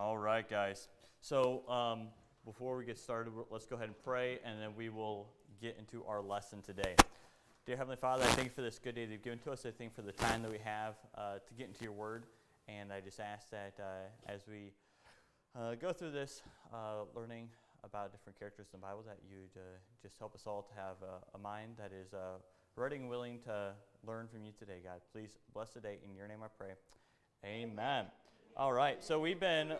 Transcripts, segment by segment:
All right, guys. So before we get started, let's go ahead and pray, and then we will get into our lesson today. Dear Heavenly Father, I thank you for this good day that you've given to us. I thank you for the time that we have to get into your word. And I just ask that as we go through this, learning about different characters in the Bible, that you'd just help us all to have a mind that is ready and willing to learn from you today, God. Please bless the day. In your name I pray. Amen. All right, so we've been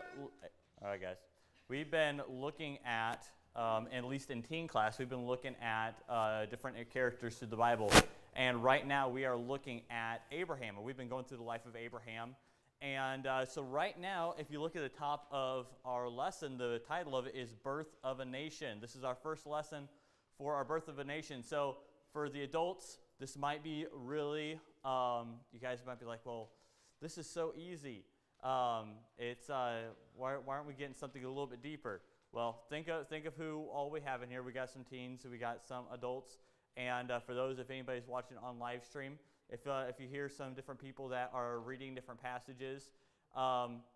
looking at, at least in teen class, we've been looking at different characters through the Bible. And right now we are looking at Abraham. And we've been going through the life of Abraham. And so right now, if you look at the top of our lesson, the title of it is Birth of a Nation. This is our first lesson for our Birth of a Nation. So for the adults, this might be really, you guys might be like, well, this is so easy. Why aren't we getting something a little bit deeper? Well, think of who all we have in here. We got some teens, we got some adults, and for those, if anybody's watching on live stream, if you hear some different people that are reading different passages,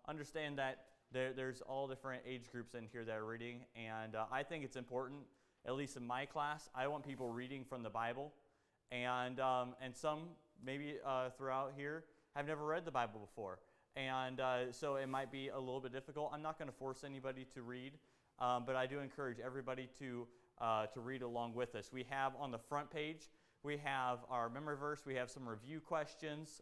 understand that there's all different age groups in here that are reading, and I think it's important, at least in my class, I want people reading from the Bible, and some maybe throughout here have never read the Bible before. And so it might be a little bit difficult. I'm not going to force anybody to read, but I do encourage everybody to read along with us. We have on the front page, we have our memory verse. We have some review questions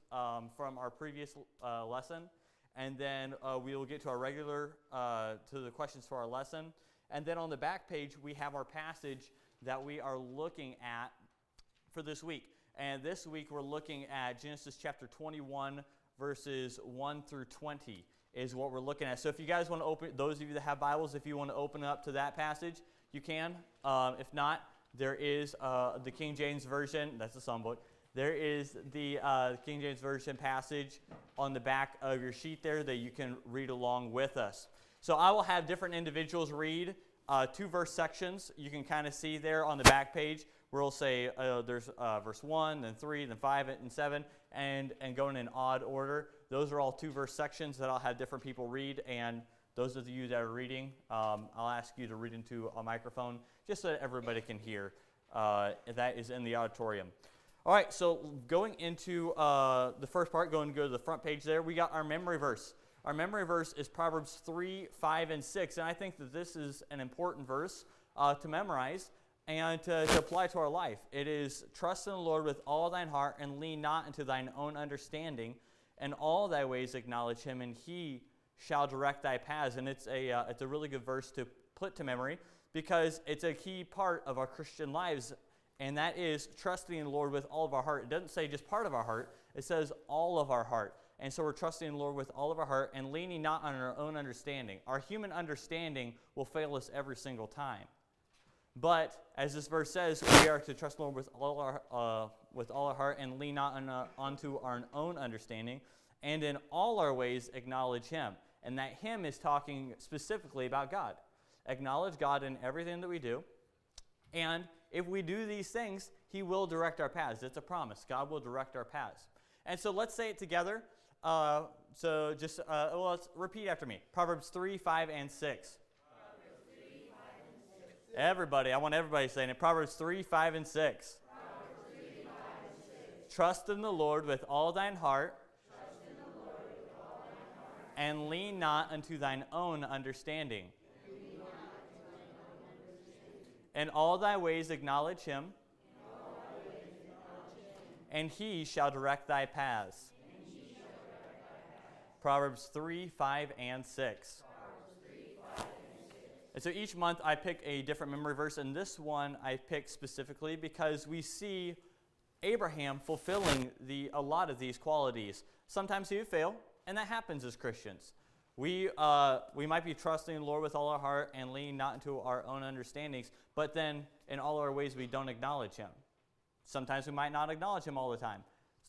from our previous lesson. And then we will get to our regular, to the questions for our lesson. And then on the back page, we have our passage that we are looking at for this week. And this week we're looking at Genesis chapter 21, verses 1 through 20 is what we're looking at. So if you guys want to open, those of you that have Bibles, if you want to open up to that passage, you can. If not, there is the King James Version. That's the songbook. There is the King James Version passage on the back of your sheet there that you can read along with us. So I will have different individuals read 2 verse sections. You can kind of see there on the back page where it'll say there's verse 1, then 3, then 5, and 7, and going in odd order. Those are all 2 verse sections that I'll have different people read, and those of you that are reading, I'll ask you to read into a microphone just so that everybody can hear. That is in the auditorium. All right, so going into the first part, going to go to the front page there, we got our memory verse. Our memory verse is Proverbs 3, 5, and 6, and I think that this is an important verse to memorize and to apply to our life. It is, trust in the Lord with all thine heart, and lean not into thine own understanding. In all thy ways acknowledge him, and he shall direct thy paths. And it's a really good verse to put to memory, because it's a key part of our Christian lives, and that is trusting in the Lord with all of our heart. It doesn't say just part of our heart. It says all of our heart. And so we're trusting in the Lord with all of our heart and leaning not on our own understanding. Our human understanding will fail us every single time. But as this verse says, we are to trust the Lord with all our heart and lean not onto our own understanding, and in all our ways acknowledge him. And that him is talking specifically about God. Acknowledge God in everything that we do. And if we do these things, he will direct our paths. It's a promise. God will direct our paths. And so let's say it together. Let's repeat after me. Proverbs 3, 5, and 6. Everybody, I want everybody saying it. Proverbs 3, 5, and 6. Trust in the Lord with all thine heart, and lean not unto thine own understanding. In all thy ways acknowledge him, and he shall direct thy paths. Proverbs 3, 5, and 6. And so each month I pick a different memory verse, and this one I pick specifically because we see Abraham fulfilling a lot of these qualities. Sometimes he would fail, and that happens as Christians. We might be trusting the Lord with all our heart and leaning not into our own understandings, but then in all our ways we don't acknowledge him. Sometimes we might not acknowledge him all the time.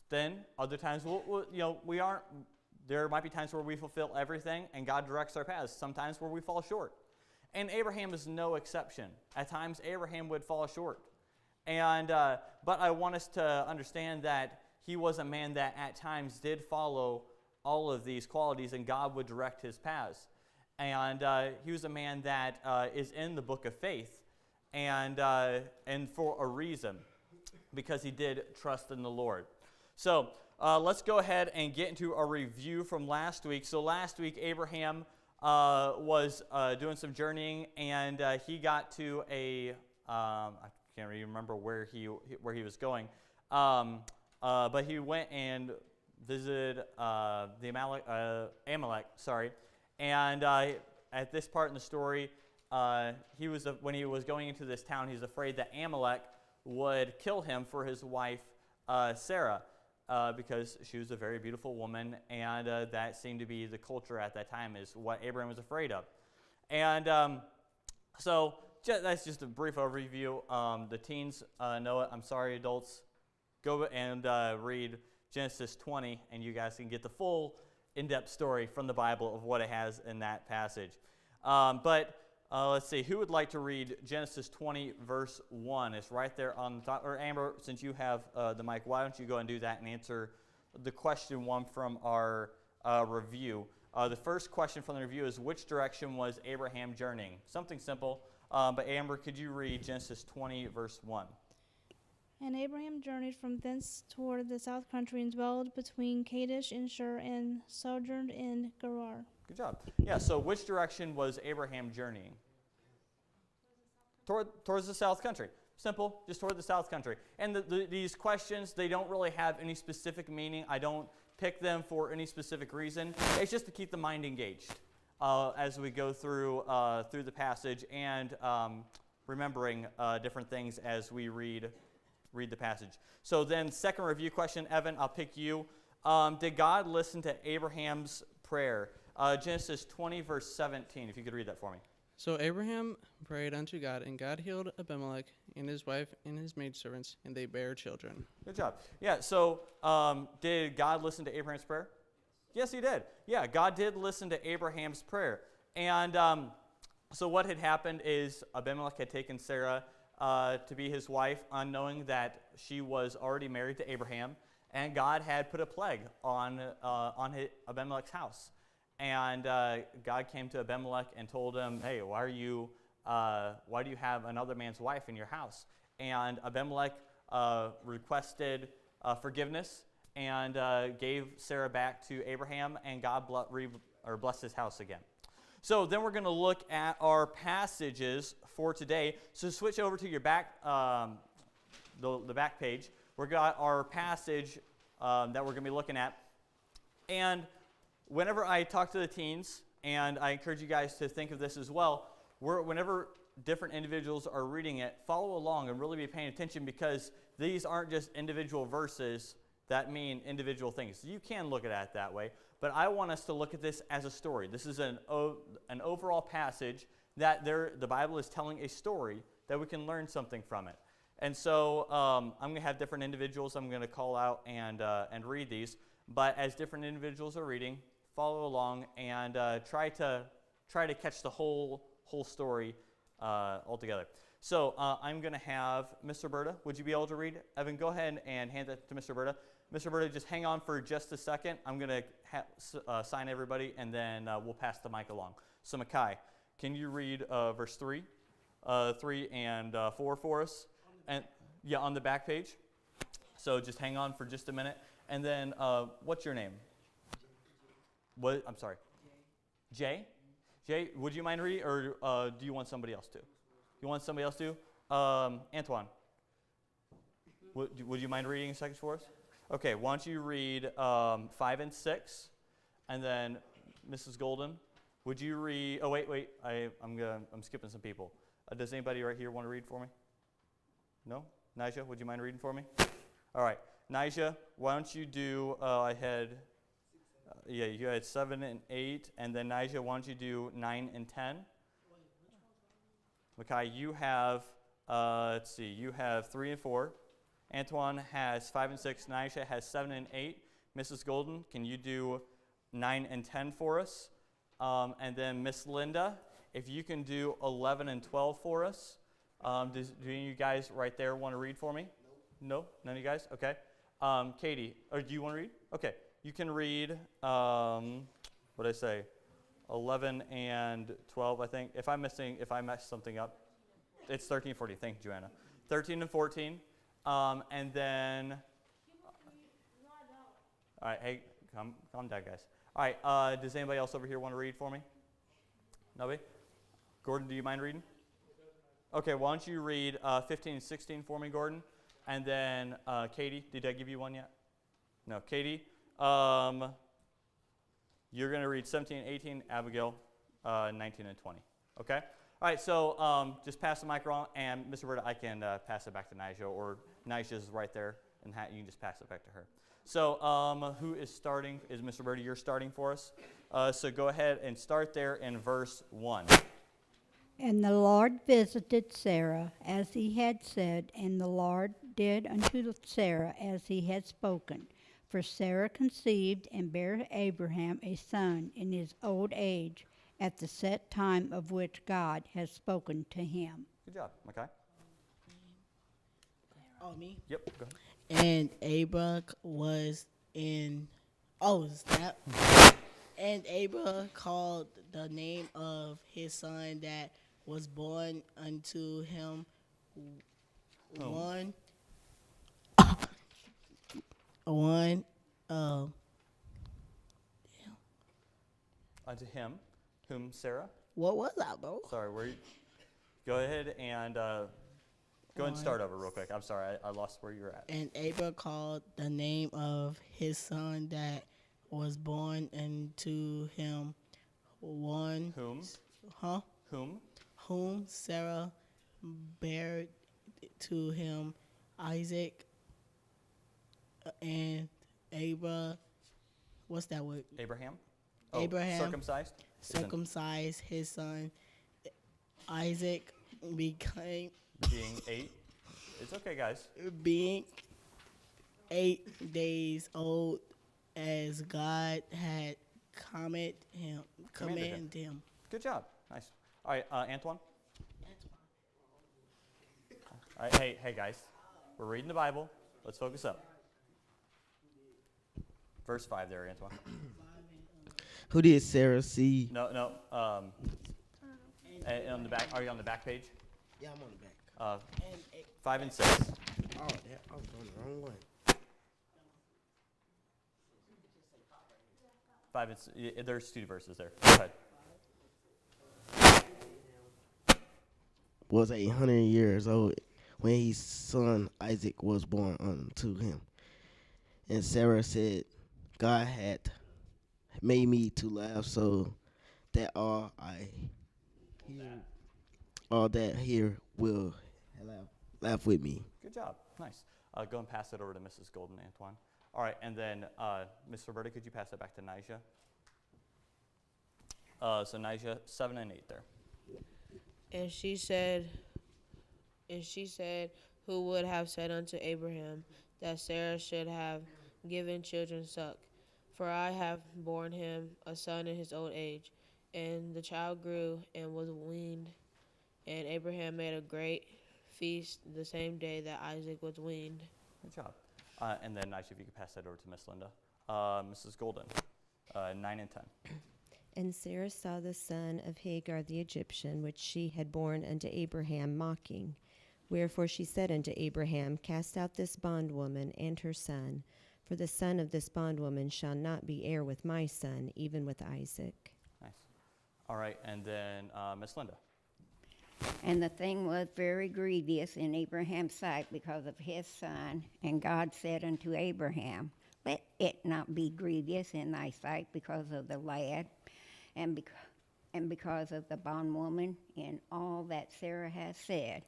Then other times we aren't. There might be times where we fulfill everything and God directs our paths. Sometimes where we fall short. And Abraham is no exception. At times, Abraham would fall short. But I want us to understand that he was a man that at times did follow all of these qualities, and God would direct his paths. And he was a man that is in the book of faith, and for a reason, because he did trust in the Lord. So let's go ahead and get into a review from last week. So last week, Abraham was doing some journeying, and he got to I can't really remember where he was going, but he went and visited the Amalek. Sorry, and at this part in the story, when he was going into this town, he was afraid that Amalek would kill him for his wife Sarah, because she was a very beautiful woman, and that seemed to be the culture at that time, is what Abraham was afraid of. And so that's just a brief overview. The teens know it. I'm sorry, adults. Go and read Genesis 20, and you guys can get the full in-depth story from the Bible of what it has in that passage. But let's see, who would like to read Genesis 20, verse 1? It's right there on the top. Or Amber, since you have the mic, why don't you go and do that and answer the question 1 from our review. The first question from the review is, which direction was Abraham journeying? Something simple. But Amber, could you read Genesis 20, verse 1? And Abraham journeyed from thence toward the south country and dwelled between Kadesh and Shur and sojourned in Gerar. Good job. Yeah, so which direction was Abraham journeying? Towards the south country. Simple, just toward the south country. And these questions, they don't really have any specific meaning. I don't pick them for any specific reason. It's just to keep the mind engaged as we go through the passage, and remembering different things as we read the passage. So then, second review question, Evan, I'll pick you. Did God listen to Abraham's prayer? Genesis 20, verse 17, if you could read that for me. So Abraham prayed unto God, and God healed Abimelech and his wife and his maidservants, and they bare children. Good job. Yeah, so did God listen to Abraham's prayer? Yes, he did. Yeah, God did listen to Abraham's prayer. And so what had happened is Abimelech had taken Sarah to be his wife, unknowing that she was already married to Abraham, and God had put a plague on Abimelech's house. And God came to Abimelech and told him, "Hey, why do you have another man's wife in your house?" And Abimelech requested forgiveness and gave Sarah back to Abraham, and God blessed his house again. So then we're going to look at our passages for today. So switch over to your back, the back page. We've got our passage that we're going to be looking at. And whenever I talk to the teens, and I encourage you guys to think of this as well, whenever different individuals are reading it, follow along and really be paying attention, because these aren't just individual verses that mean individual things. You can look at it that way, but I want us to look at this as a story. This is an overall passage that the Bible is telling a story that we can learn something from it. And so I'm going to have different individuals I'm going to call out and read these. But as different individuals are reading, follow along and try to catch the whole story altogether. So I'm going to have Mr. Berta. Would you be able to read? Evan, go ahead and hand that to Mr. Berta. Mr. Berta, just hang on for just a second. I'm going to sign everybody, and then we'll pass the mic along. So Makai, can you read verse 3 and 4 for us? And yeah, on the back page. So just hang on for just a minute. And then what's your name? What? I'm sorry. Jay? Jay, would you mind reading, or do you want somebody else to? You want somebody else to? Antoine, would you mind reading a second for us? Okay, why don't you read 5 and 6, and then Mrs. Golden, would you read? Oh wait, I'm skipping some people. Does anybody right here want to read for me? No, Nigel, would you mind reading for me? All right, Nigel, why don't you do? You had 7 and 8, and then Nigel, why don't you do 9 and 10? Makai, you have you have 3 and 4. Antoine has 5 and 6. Nigel has 7 and 8. Mrs. Golden, can you do 9 and 10 for us? And then Miss Linda, if you can do 11 and 12 for us. Do any of you guys right there want to read for me? No? None of you guys? Okay. Katie, or do you want to read? Okay. You can read, what did I say? 11 and 12, I think. If I messed something up, it's 13 and 14. Thank you, Joanna. 13 and 14. And then, all right, hey, calm down, guys. All right, does anybody else over here want to read for me? Nobody? Gordon, do you mind reading? Okay, why don't you read 15 and 16 for me, Gordon? And then Katie, did I give you one yet? No, Katie. You're going to read 17 and 18, Abigail, 19 and 20. Okay? All right, so just pass the mic around, and Mr. Roberta, I can pass it back to Nigel, or Nigel's right there, and you can just pass it back to her. So who is starting? Is Mr. Roberta, you're starting for us? So go ahead and start there in verse 1. And the Lord visited Sarah as he had said, and the Lord did unto Sarah as he had spoken. For Sarah conceived and bare Abraham a son in his old age, at the set time of which God has spoken to him. Good job. Okay. Oh, me? Yep, go ahead. And Abram was in. Oh, snap. And Abram called the name of his son that was born unto him one. Unto him, whom Sarah? What was that, bro? Sorry, where you? Go ahead and start over real quick. I'm sorry, I lost where you were at. And Abram called the name of his son that was born unto him one. Whom? Huh? Whom? Whom Sarah bare to him Isaac and Abram. What's that word? Abraham? Abraham. Circumcised? Circumcised his son Isaac, became Being 8. It's okay, guys. being 8 days old, as God had commanded him. Good job. Nice. All right, Antoine? All right, hey, guys. We're reading the Bible. Let's focus up. Verse 5 there, Antoine. Who did Sarah see? No. And on the back, are you on the back page? Yeah, I'm on the back. 5 and 6. Oh, I was on the wrong one. 5 and there's 2 verses there. Go ahead. Was 800 years old when his son Isaac was born unto him. And Sarah said, God had made me to laugh, so that all that here will laugh with me. Good job. Nice. Go and pass it over to Mrs. Golden, Antoine. All right, and then Ms. Roberta, could you pass it back to Nijah? So Nijah, 7 and 8 there. And she said, who would have said unto Abraham that Sarah should have given children suck? For I have borne him a son in his old age. And the child grew and was weaned. And Abraham made a great feast the same day that Isaac was weaned. Good job. And then Nijah, if you could pass that over to Miss Linda. Mrs. Golden, 9 and 10. And Sarah saw the son of Hagar the Egyptian, which she had borne unto Abraham, mocking. Wherefore she said unto Abraham, Cast out this bondwoman and her son, for the son of this bondwoman shall not be heir with my son, even with Isaac. Nice. All right, and then Miss Linda. And the thing was very grievous in Abraham's sight because of his son. And God said unto Abraham, Let it not be grievous in thy sight because of the lad, and because of the bondwoman, in all that Sarah has said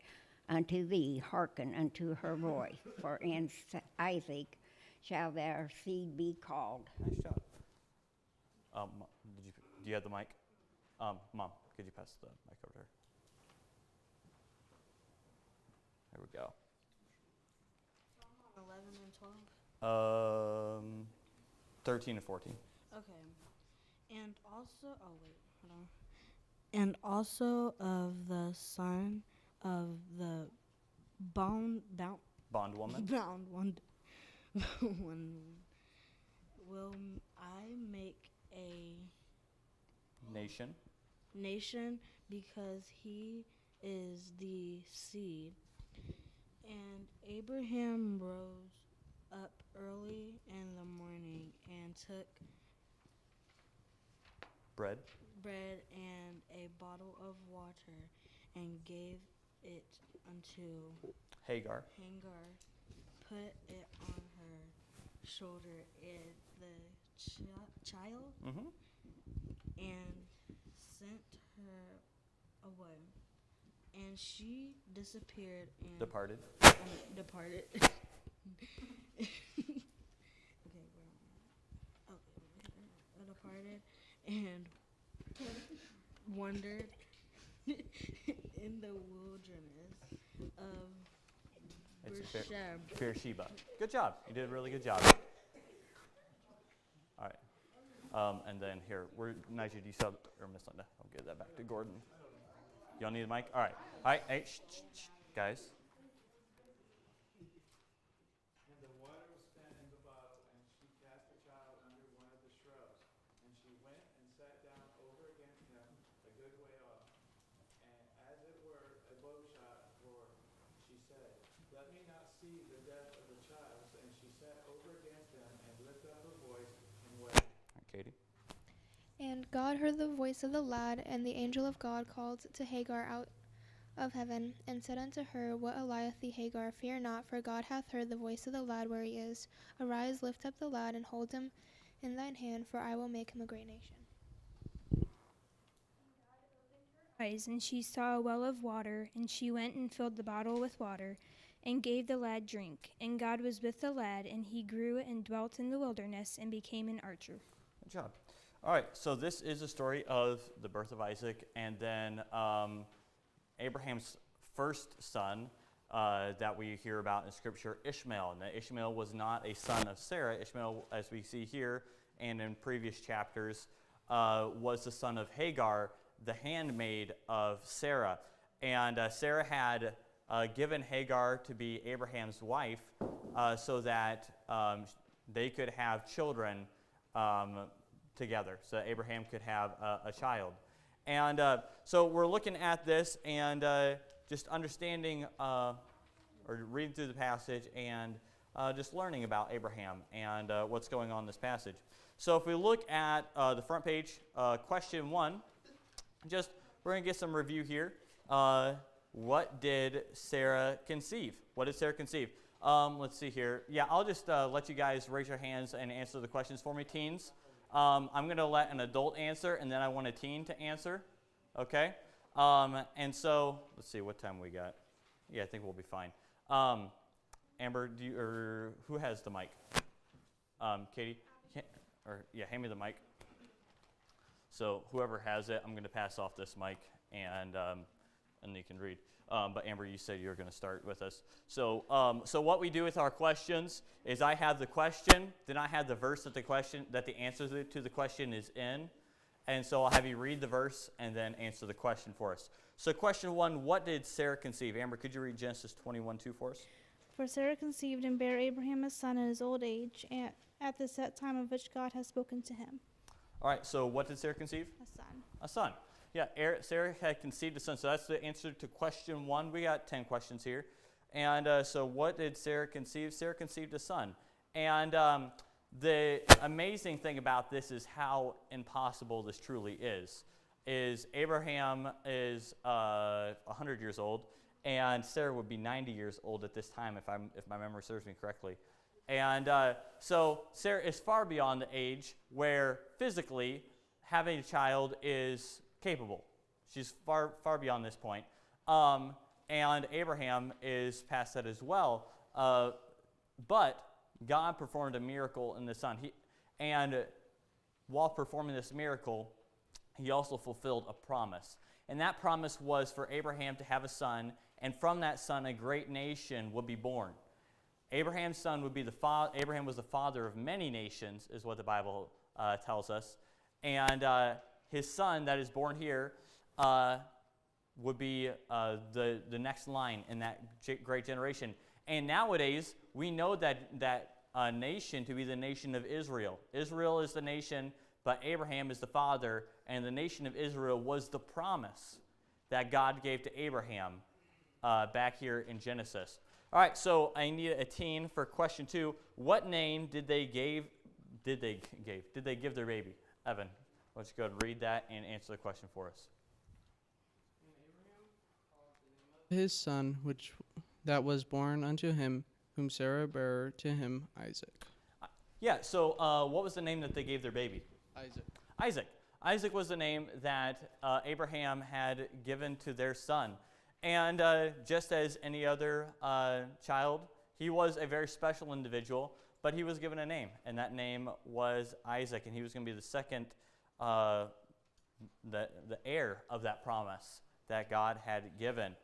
unto thee, hearken unto her voice. For in Isaac shall their seed be called. Nice job. Do you have the mic? Mom, could you pass the mic over to her? There we go. 11 and 12. 13 and 14. Okay. And also, hold on. And also of the son of the bondwoman. Bond woman. Bound one. Will I make a nation because he is the seed. And Abraham rose up early in the morning and took Bread. and a bottle of water and gave it unto Hagar. put it on her shoulder and the child, Mm-hmm. and sent her away. And she disappeared and Departed. departed. Departed and wandered in the wilderness of It's Beersheba. Beersheba. Good job. You did a really good job. All right. And then here, Nigel, do you sub, or Miss Linda? I'll give that back to Gordon. Y'all need a mic? All right. All right. Hey, guys. And the water was spent in the bottle, and she cast the child under one of the shrubs. And she went and sat down over against him a good way off. And as it were a bow shot, for she said, Let me not see the death of the child. And she sat over against him and lifted up her voice and wept. All right, Katie. And God heard the voice of the lad, and the angel of God called to Hagar out of heaven, and said unto her, What aileth thee, Hagar? Fear not, for God hath heard the voice of the lad where he is. Arise, lift up the lad, and hold him in thine hand, for I will make him a great nation. Eyes, and she saw a well of water, and she went and filled the bottle with water, and gave the lad drink. And God was with the lad, and he grew and dwelt in the wilderness, and became an archer. Good job. All right, so this is a story of the birth of Isaac, and then Abraham's first son that we hear about in Scripture, Ishmael. And Ishmael was not a son of Sarah. Ishmael, as we see here and in previous chapters, was the son of Hagar, the handmaid of Sarah. And Sarah had given Hagar to be Abraham's wife so that they could have children together, so that Abraham could have a child. And so we're looking at this and just understanding or reading through the passage and just learning about Abraham and what's going on in this passage. So if we look at the front page, question 1, we're going to get some review here. What did Sarah conceive? What did Sarah conceive? Let's see here. Yeah, I'll just let you guys raise your hands and answer the questions for me, teens. I'm going to let an adult answer, and then I want a teen to answer. Okay? And so, let's see what time we got. Yeah, I think we'll be fine. Amber, who has the mic? Katie? Hand me the mic. So whoever has it, I'm going to pass off this mic, and you can read. But Amber, you said you were going to start with us. So what we do with our questions is I have the question, then I have the verse that the answer to the question is in. And so I'll have you read the verse and then answer the question for us. So question 1, what did Sarah conceive? Amber, could you read Genesis 21:2 for us? For Sarah conceived and bare Abraham a son in his old age, and at the set time of which God has spoken to him. All right, so what did Sarah conceive? A son. A son. Yeah, Sarah had conceived a son. So that's the answer to question 1. We got 10 questions here. And so what did Sarah conceive? Sarah conceived a son. And the amazing thing about this is how impossible this truly is Abraham is 100 years old, and Sarah would be 90 years old at this time, if my memory serves me correctly. And so Sarah is far beyond the age where physically having a child is capable. She's far beyond this point. And Abraham is past that as well. But God performed a miracle in the son. And while performing this miracle, he also fulfilled a promise. And that promise was for Abraham to have a son, and from that son a great nation would be born. Abraham's son would be Abraham was the father of many nations, is what the Bible tells us. And his son that is born here would be the next line in that great generation. And nowadays, we know that nation to be the nation of Israel. Israel is the nation but Abraham is the father, and the nation of Israel was the promise that God gave to Abraham back here in Genesis. All right, so I need a teen for question 2. What name did they give their baby? Evan, why don't you go ahead and read that and answer the question for us. His son, which that was born unto him, whom Sarah bare to him, Isaac. Yeah, so what was the name that they gave their baby? Isaac. Isaac was the name that Abraham had given to their son. And just as any other child, he was a very special individual, but he was given a name, and that name was Isaac, and he was going to be the second, the heir of that promise that God had given.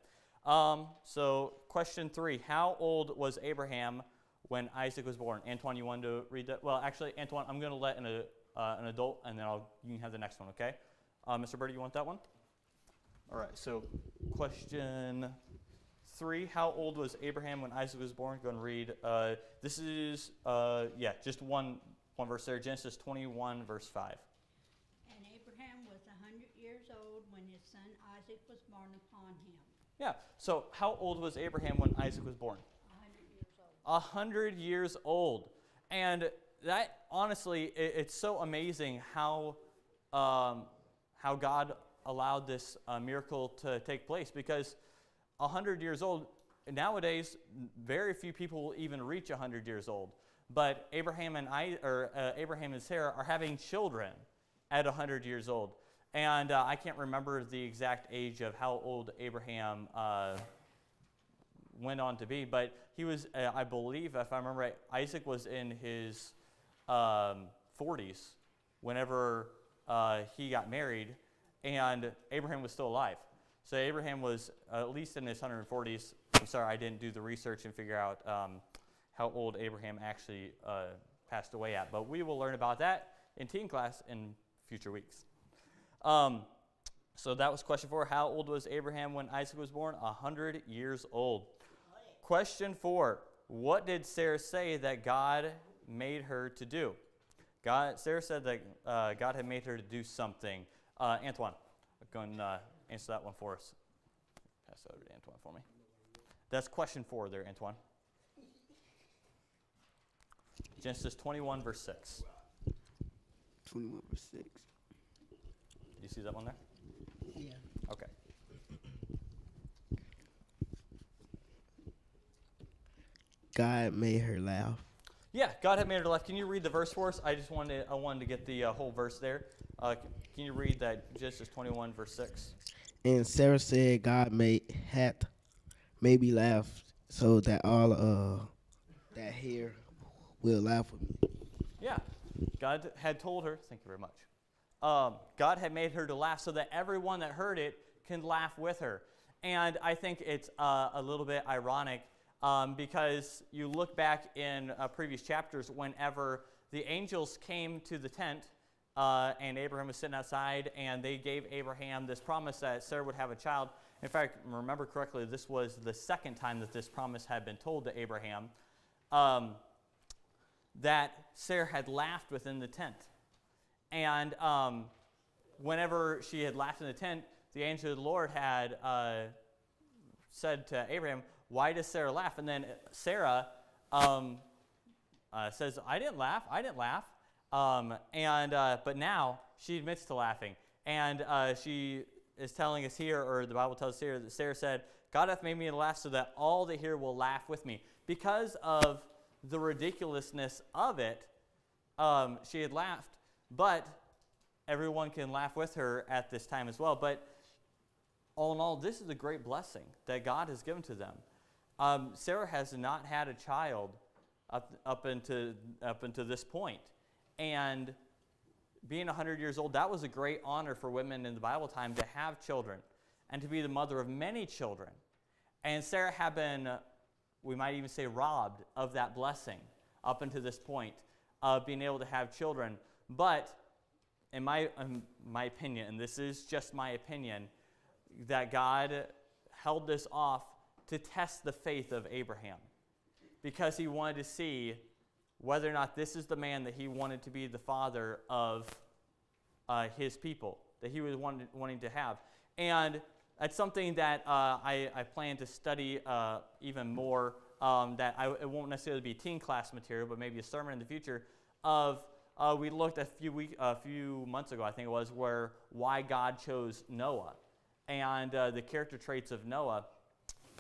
So question 3, how old was Abraham when Isaac was born? Antoine, you wanted to read that? Well, actually, Antoine, I'm going to let an adult, and then you can have the next one, okay? Mr. Birdie, you want that one? All right, so question 3, how old was Abraham when Isaac was born? Go and read. This is, just one verse there, Genesis 21, verse 5. And Abraham was 100 years old when his son Isaac was born upon him. Yeah, so how old was Abraham when Isaac was born? 100 years old. 100 years old. And that, honestly, it's so amazing how God allowed this miracle to take place, because 100 years old, nowadays, very few people will even reach 100 years old. But Abraham and Sarah are having children at 100 years old. And I can't remember the exact age of how old Abraham went on to be, but he was, I believe, if I remember right, Isaac was in his 40s whenever he got married, and Abraham was still alive. So Abraham was at least in his 140s. I'm sorry, I didn't do the research and figure out how old Abraham actually passed away at, but we will learn about that in teen class in future weeks. So that was question 4. How old was Abraham when Isaac was born? 100 years old. Question 4. What did Sarah say that God made her to do? Sarah said that God had made her to do something. Antoine, go and answer that one for us. Pass that over to Antoine for me. That's question 4 there, Antoine. Genesis 21, verse 6. 21 verse 6. Do you see that one there? Yeah. Okay. God made her laugh. Yeah, God had made her laugh. Can you read the verse for us? I wanted to get the whole verse there. Can you read that Genesis 21, verse 6? And Sarah said, God made me laugh so that all that hear will laugh with me. Yeah, God had told her, thank you very much. God had made her to laugh so that everyone that heard it can laugh with her. And I think it's a little bit ironic because you look back in previous chapters whenever the angels came to the tent and Abraham was sitting outside, and they gave Abraham this promise that Sarah would have a child. In fact, remember correctly, this was the second time that this promise had been told to Abraham, that Sarah had laughed within the tent. And whenever she had laughed in the tent, the angel of the Lord had said to Abraham, why does Sarah laugh? And then Sarah says, I didn't laugh. But now she admits to laughing. And she is telling us here, or the Bible tells us here, that Sarah said, God hath made me to laugh so that all that hear will laugh with me. Because of the ridiculousness of it, she had laughed, but everyone can laugh with her at this time as well. But all in all, this is a great blessing that God has given to them. Sarah has not had a child up into this point. And being 100 years old, that was a great honor for women in the Bible time to have children and to be the mother of many children. And Sarah had been, we might even say, robbed of that blessing up until this point of being able to have children. But in my opinion, and this is just my opinion, that God held this off to test the faith of Abraham, because he wanted to see whether or not this is the man that he wanted to be the father of his people, that he was wanting to have. And that's something that I plan to study even more, it won't necessarily be teen class material, but maybe a sermon in the future we looked a few months ago, I think it was, why God chose Noah and the character traits of Noah.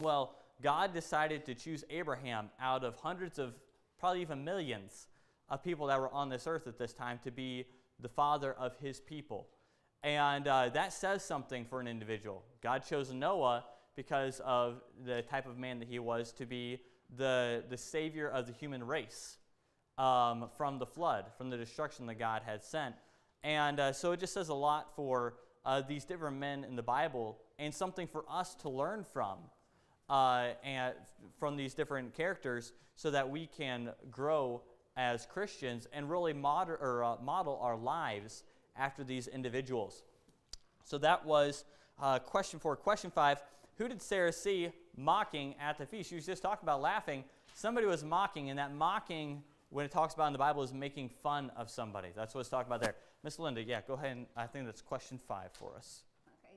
Well, God decided to choose Abraham out of hundreds of, probably even millions of people that were on this earth at this time to be the father of his people. And that says something for an individual. God chose Noah because of the type of man that he was to be the savior of the human race from the flood, from the destruction that God had sent. And so it just says a lot for these different men in the Bible and something for us to learn from these different characters so that we can grow as Christians and really model our lives after these individuals. So that was question 4. Question 5, who did Sarah see mocking at the feast? She was just talking about laughing. Somebody was mocking, and that mocking, when it talks about in the Bible, is making fun of somebody. That's what it's talking about there. Miss Linda, yeah, go ahead, and I think that's question 5 for us. Okay,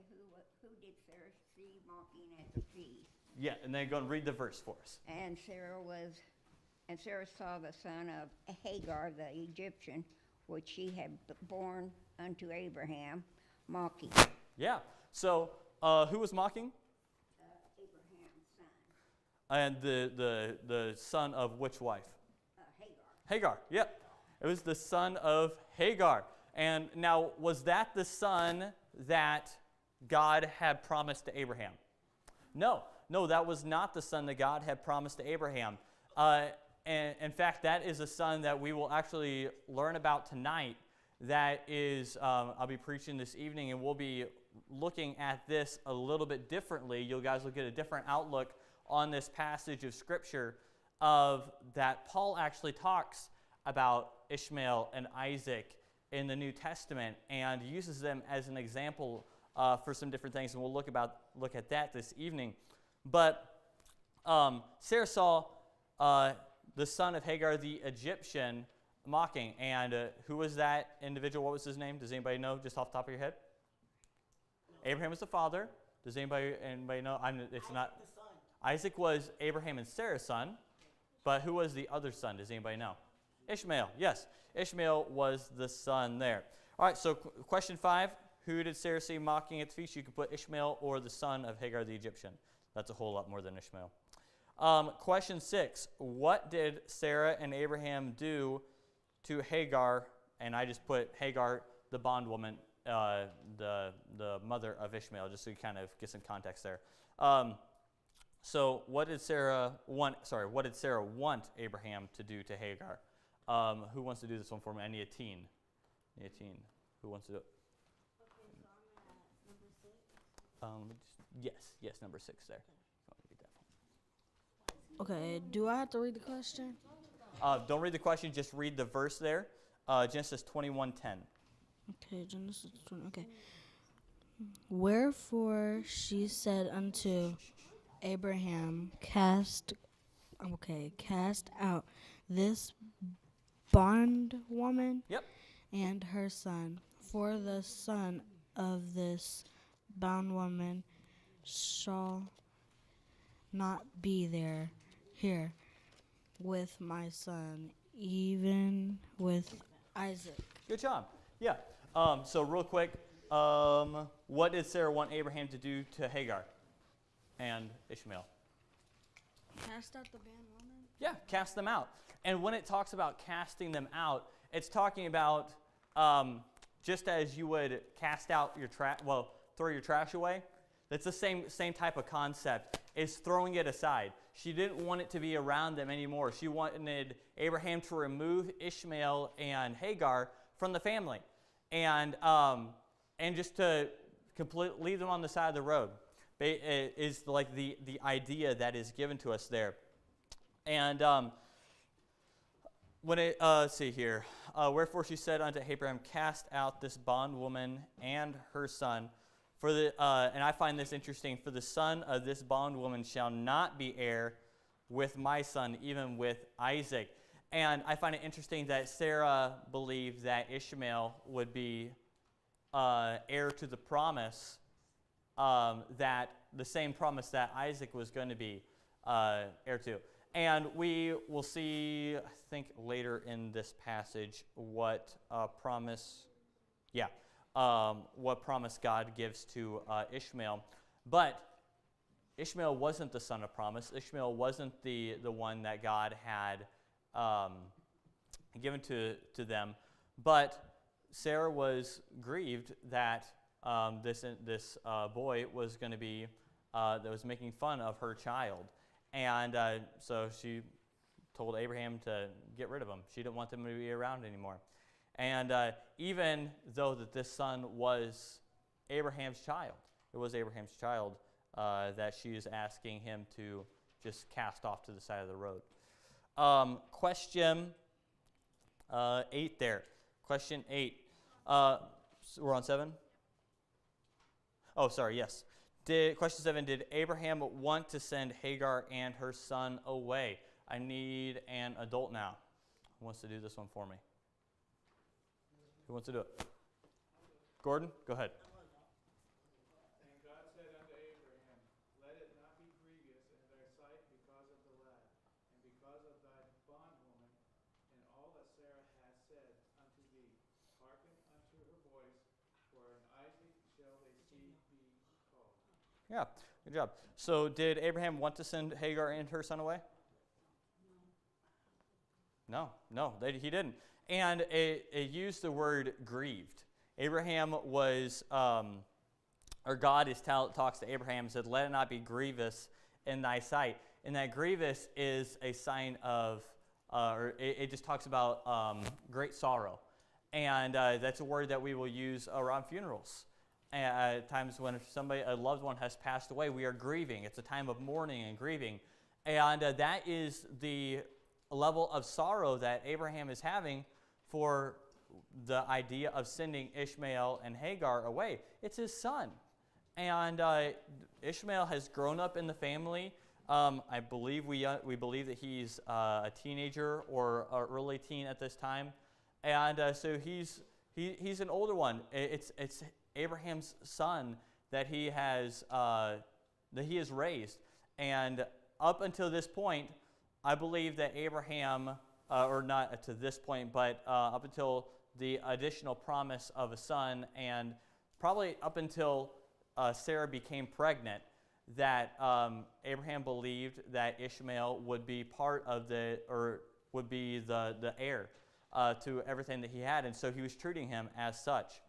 who did Sarah see mocking at the feast? Yeah, and then go and read the verse for us. And Sarah saw the son of Hagar the Egyptian, which she had born unto Abraham, mocking. Yeah, so who was mocking? Abraham's son. And the son of which wife? Hagar. Hagar, yep. It was the son of Hagar. And now, was that the son that God had promised to Abraham? No, that was not the son that God had promised to Abraham. And in fact, that is a son that we will actually learn about tonight. That is, I'll be preaching this evening, and we'll be looking at this a little bit differently. You guys will get a different outlook on this passage of Scripture of that Paul actually talks about Ishmael and Isaac in the New Testament and uses them as an example for some different things, and we'll look at that this evening. But Sarah saw the son of Hagar the Egyptian mocking, and who was that individual? What was his name? Does anybody know, just off the top of your head? No. Abraham was the father. Does anybody know? It's not. Isaac was Abraham and Sarah's son, but who was the other son? Does anybody know? Ishmael. Yes, Ishmael was the son there. All right. So question 5: who did Sarah see mocking at the feast? You could put Ishmael or the son of Hagar the Egyptian. That's a whole lot more than Ishmael. Question 6: what did Sarah and Abraham do to Hagar? And I just put Hagar, the bondwoman, the mother of Ishmael, just so you kind of get some context there. So what did Sarah want Abraham to do to Hagar? Who wants to do this one for me? I need a teen. Who wants to do it? Yes, number 6 there. Okay, do I have to read the question? Don't read the question, just read the verse there. Genesis 21:10. Okay, Genesis 20. Okay. Wherefore she said unto Abraham, cast out this bondwoman and her son, for the son of this bondwoman shall not be here with my son, even with Isaac. Good job. Yeah. So real quick, what did Sarah want Abraham to do to Hagar and Ishmael? Cast out the bondwoman? Yeah, cast them out. And when it talks about casting them out, it's talking about just as you would cast out your trash, throw your trash away. That's the same type of concept, is throwing it aside. She didn't want it to be around them anymore. She wanted Abraham to remove Ishmael and Hagar from the family, and just to completely leave them on the side of the road. It is like the idea that is given to us there. And when it see here, wherefore she said unto Abraham, cast out this bondwoman and her son. And I find this interesting, for the son of this bondwoman shall not be heir with my son, even with Isaac. And I find it interesting that Sarah believed that Ishmael would be heir to the promise, that the same promise that Isaac was going to be heir to. And we will see, I think, later in this passage what promise God gives to Ishmael. But Ishmael wasn't the son of promise. Ishmael wasn't the one that God had given to them. But Sarah was grieved that this boy was going to be, that was making fun of her child. And so she told Abraham to get rid of him. She didn't want them to be around anymore. And even though that this son was Abraham's child, it was Abraham's child, that she is asking him to just cast off to the side of the road. Question 8 there. Question 8. We're on 7? Oh, sorry, yes. Question 7, did Abraham want to send Hagar and her son away? I need an adult now. Who wants to do this one for me? Who wants to do it? Gordon, go ahead. And God said unto Abraham, let it not be grievous in thy sight because of the lad, and because of thy bondwoman, and all that Sarah hath said unto thee. Hearken unto her voice, for in Isaac shall thy seed be called. Yeah, good job. So did Abraham want to send Hagar and her son away? No, he didn't. And it used the word grieved. Abraham was, or God talks to Abraham and said, let it not be grievous in thy sight. And that grievous is a sign of, or it just talks about great sorrow. And that's a word that we will use around funerals. At times when a loved one has passed away, we are grieving. It's a time of mourning and grieving. And that is the level of sorrow that Abraham is having for the idea of sending Ishmael and Hagar away. It's his son. And Ishmael has grown up in the family. I believe we believe that he's a teenager or early teen at this time. And so he's an older one. It's Abraham's son that he has raised. And up until this point, I believe that Abraham, or not to this point, but up until the additional promise of a son, and probably up until Sarah became pregnant, that Abraham believed that Ishmael would be part of would be the heir to everything that he had, and so he was treating him as such.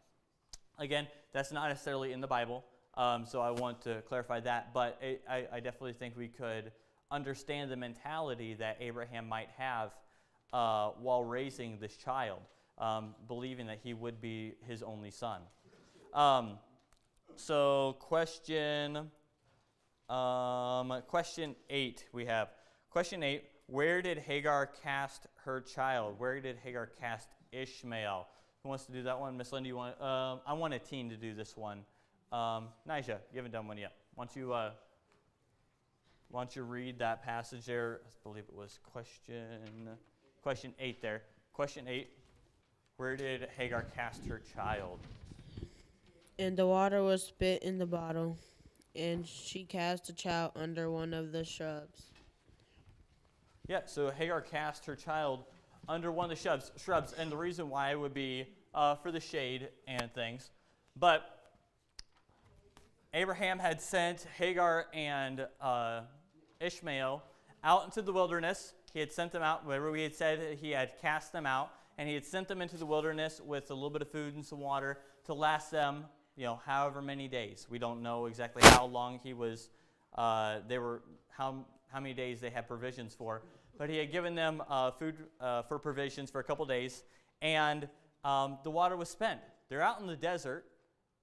Again, that's not necessarily in the Bible, so I want to clarify that, but I definitely think we could understand the mentality that Abraham might have while raising this child, believing that he would be his only son. So question 8 we have. Question 8, where did Hagar cast her child? Where did Hagar cast Ishmael? Who wants to do that one? Miss Linda, you want? I want a teen to do this one. Nija, you haven't done one yet. Why don't you read that passage there? I believe it was question 8 there. Question 8, where did Hagar cast her child? And the water was spit in the bottle, and she cast the child under one of the shrubs. Yeah, so Hagar cast her child under one of the shrubs, and the reason why would be for the shade and things. But Abraham had sent Hagar and Ishmael out into the wilderness. He had sent them out, wherever we had said he had cast them out, and he had sent them into the wilderness with a little bit of food and some water to last them, however many days. We don't know exactly how long he was, how many days they had provisions for, but he had given them food for provisions for a couple days, and the water was spent. They're out in the desert.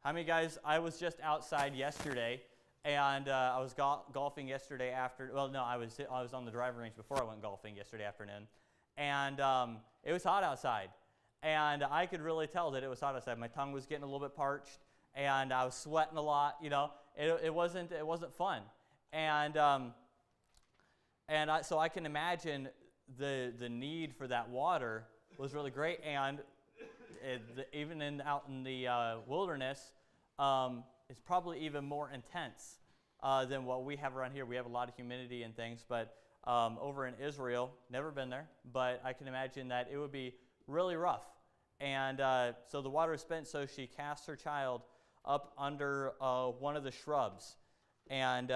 How many guys? I was just outside yesterday, and I was golfing yesterday after. Well, no, I was on the driving range before I went golfing yesterday afternoon, and it was hot outside, and I could really tell that it was hot outside. My tongue was getting a little bit parched, and I was sweating a lot. It wasn't fun, so I can imagine the need for that water was really great, and even out in the wilderness, it's probably even more intense than what we have around here. We have a lot of humidity and things, but over in Israel, never been there, but I can imagine that it would be really rough. And so the water is spent, so she cast her child up under one of the shrubs, and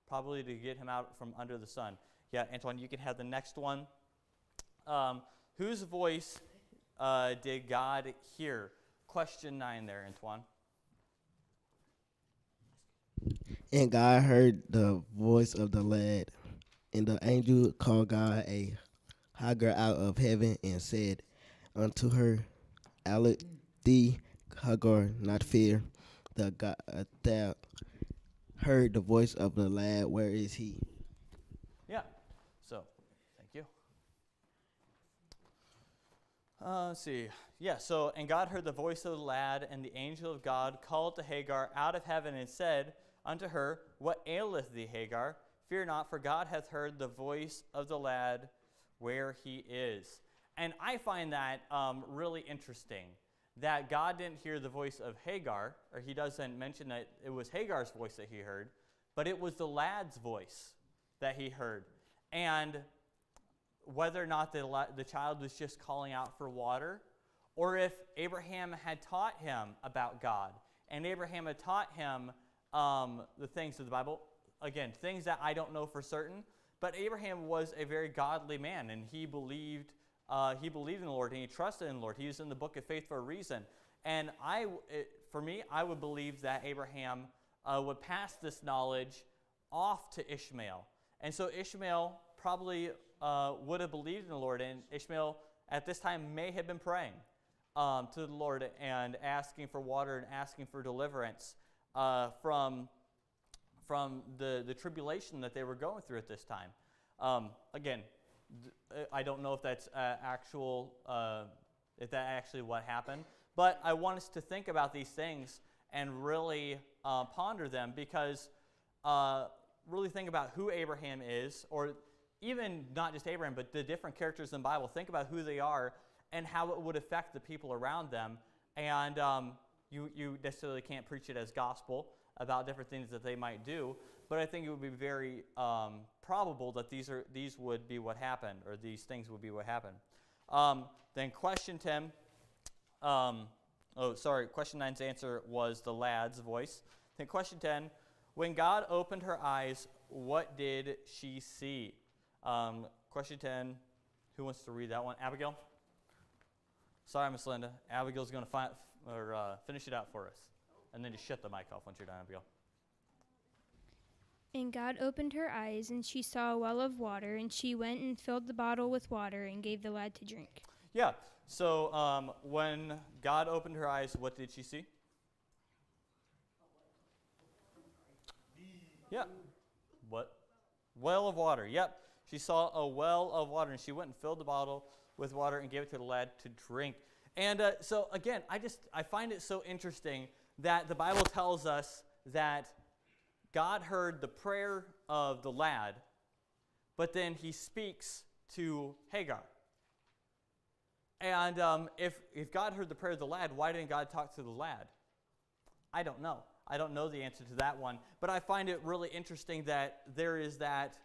probably to get him out from under the sun. Yeah, Antoine, you can have the next one. Whose voice did God hear? Question 9 there, Antoine. And God heard the voice of the lad, and the angel called God a Hagar out of heaven and said unto her, Let thee, Hagar, not fear. The God that heard the voice of the lad, where is he? Yeah, so thank you. Let's see. Yeah, so, and God heard the voice of the lad, and the angel of God called to Hagar out of heaven and said unto her, What aileth thee, Hagar? Fear not, for God hath heard the voice of the lad where he is. And I find that really interesting, that God didn't hear the voice of Hagar, or he doesn't mention that it was Hagar's voice that he heard, but it was the lad's voice that he heard. And whether or not the child was just calling out for water, or if Abraham had taught him about God, and Abraham had taught him the things of the Bible, again, things that I don't know for certain, but Abraham was a very godly man, and he believed in the Lord, and he trusted in the Lord. He was in the book of faith for a reason. And for me, I would believe that Abraham would pass this knowledge off to Ishmael. And so Ishmael probably would have believed in the Lord, and Ishmael at this time may have been praying to the Lord and asking for water and asking for deliverance from the tribulation that they were going through at this time. Again, I don't know if that's if that actually what happened, but I want us to think about these things and really ponder them, because really think about who Abraham is, or even not just Abraham, but the different characters in the Bible. Think about who they are and how it would affect the people around them. And you necessarily can't preach it as gospel about different things that they might do, but I think it would be very probable that these would be what happened, or these things would be what happened. Then question 10, question 9's answer was the lad's voice. Then question 10, when God opened her eyes, what did she see? Question 10, who wants to read that one? Abigail? Sorry, Miss Linda. Abigail's going to finish it out for us. And then just shut the mic off once you're done, Abigail. And God opened her eyes, and she saw a well of water, and she went and filled the bottle with water and gave the lad to drink. Yeah, so when God opened her eyes, what did she see? Yeah. What? Well of water. Yep. She saw a well of water, and she went and filled the bottle with water and gave it to the lad to drink. And so again, I find it so interesting that the Bible tells us that God heard the prayer of the lad, but then he speaks to Hagar. And if God heard the prayer of the lad, why didn't God talk to the lad? I don't know. I don't know the answer to that one. But I find it really interesting that there is that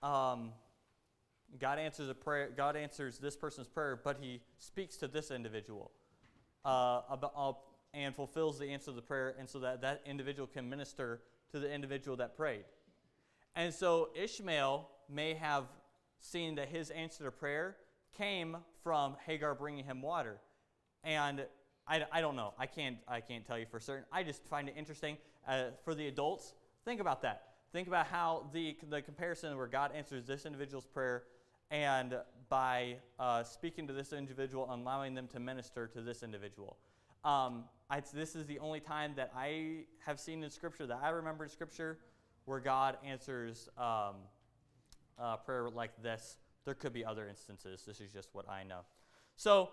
God answers a prayer. God answers this person's prayer, but he speaks to this individual and fulfills the answer to the prayer, and so that individual can minister to the individual that prayed. And so Ishmael may have seen that his answer to prayer came from Hagar bringing him water. And I don't know. I can't tell you for certain. I just find it interesting. For the adults, think about that. Think about how the comparison where God answers this individual's prayer, and by speaking to this individual and allowing them to minister to this individual. This is the only time that I have seen in Scripture, that I remember in Scripture, where God answers prayer like this. There could be other instances. This is just what I know. So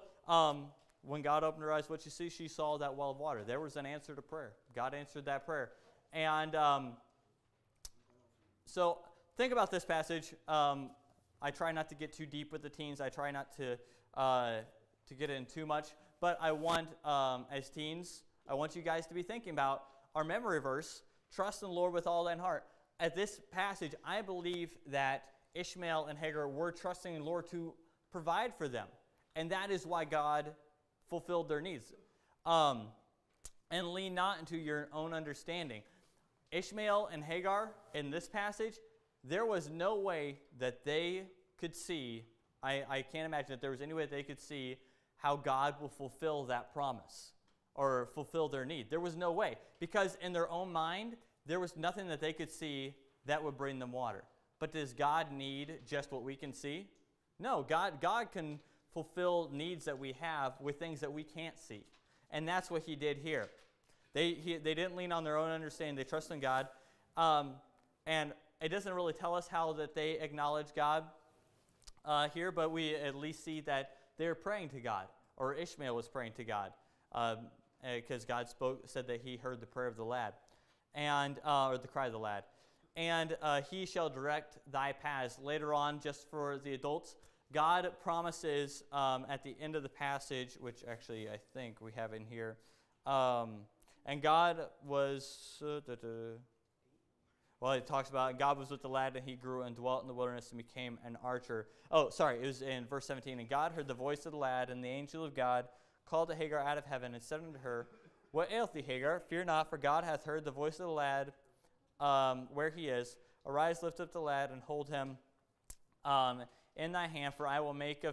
when God opened her eyes, what you see, she saw that well of water. There was an answer to prayer. God answered that prayer. And so think about this passage. I try not to get too deep with the teens. I try not to get in too much. but I want, as teens, I want you guys to be thinking about our memory verse, trust in the Lord with all thine heart. At this passage, I believe that Ishmael and Hagar were trusting in the Lord to provide for them. And that is why God fulfilled their needs. And lean not into your own understanding. Ishmael and Hagar, in this passage, there was no way that they could see, I can't imagine that there was any way that they could see how God will fulfill that promise or fulfill their need. There was no way. Because in their own mind, there was nothing that they could see that would bring them water. But does God need just what we can see? No, God can fulfill needs that we have with things that we can't see. And that's what he did here. They didn't lean on their own understanding. They trusted in God. And it doesn't really tell us how that they acknowledge God here, but we at least see that they're praying to God, or Ishmael was praying to God, because God said that he heard the prayer of the lad, and or the cry of the lad. And he shall direct thy paths. Later on, just for the adults, God promises at the end of the passage, which actually I think we have in here, and God was, well, it talks about God was with the lad, and he grew and dwelt in the wilderness and became an archer. Oh, sorry, it was in verse 17. And God heard the voice of the lad, and the angel of God called to Hagar out of heaven and said unto her, What aileth thee, Hagar? Fear not, for God hath heard the voice of the lad where he is. Arise, lift up the lad, and hold him in thy hand, for I will make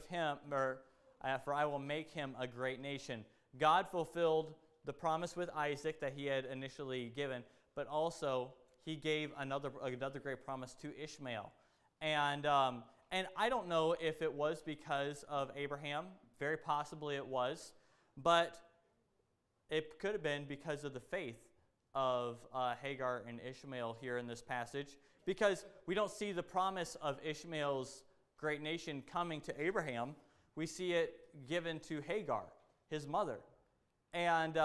him a great nation. God fulfilled the promise with Isaac that he had initially given, but also he gave another great promise to Ishmael. And I don't know if it was because of Abraham. Very possibly it was. But it could have been because of the faith of Hagar and Ishmael here in this passage, because we don't see the promise of Ishmael's great nation coming to Abraham. We see it given to Hagar, his mother. And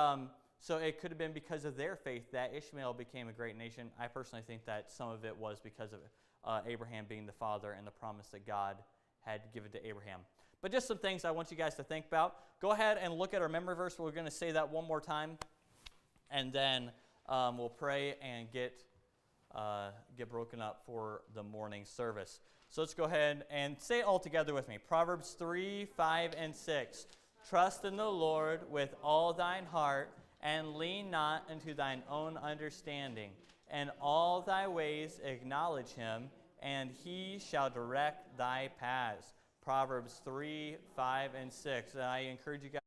so it could have been because of their faith that Ishmael became a great nation. I personally think that some of it was because of Abraham being the father and the promise that God had given to Abraham. But just some things I want you guys to think about. Go ahead and look at our memory verse. We're going to say that one more time, and then we'll pray and get broken up for the morning service. So let's go ahead and say it all together with me. Proverbs 3, 5, and 6. Trust in the Lord with all thine heart, and lean not unto thine own understanding. In all thy ways acknowledge him, and he shall direct thy paths. Proverbs 3, 5, and 6. And I encourage you guys